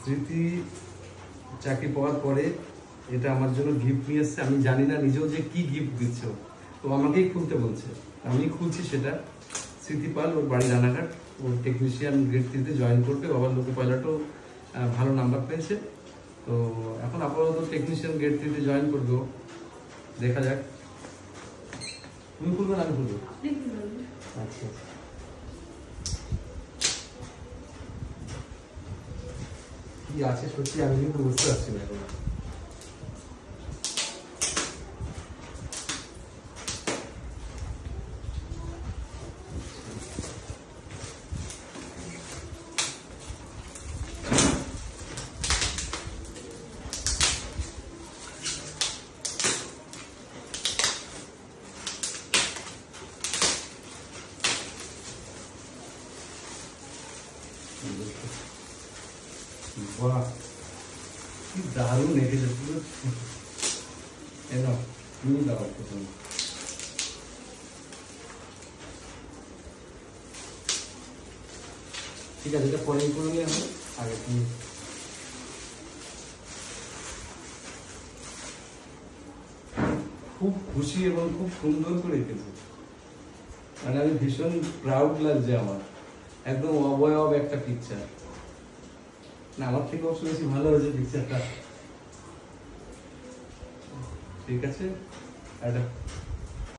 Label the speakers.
Speaker 1: স্মৃতি চাকরি পাওয়ার পরে এটা আমার জন্য গিফট নিয়ে এসছে। আমি জানি না নিজেও যে কি গিফট দিচ্ছে, তো আমাকেই খুলতে বলছে, আমি খুলছি সেটা। স্মৃতি পাল, ওর বাড়ি রানাঘাট, ওর টেকনিশিয়ান গ্রেড 3-তে জয়েন করবে, বাবার লোকো পাইলটও ভালো নাম্বার পেয়েছে। তো এখন আপাতত টেকনিশিয়ান গ্রেড 3-তে জয়েন করবে ও, দেখা যাক। তুমি খুলবে না আমি খুলবো? আচ্ছা, কি আছে সত্যি আমি কিন্তু বুঝতে পারছি না এখন। বাহ, কি দারুণ এঁকেছে পুরো। তুমি দাও প্রথম। ঠিক আছে, এটা পরে করে নিয়ে হবে, আগে তুমি। খুব খুশি এবং খুব সুন্দর করে এঁকেছে, মানে আমি ভীষণ প্রাউড লাগছে আমার। একদম অবয়ব একটা পিকচার, না আমার থেকে অবশ্য বেশি ভালো হয়েছে পিকচারটা। ঠিক আছে, এটা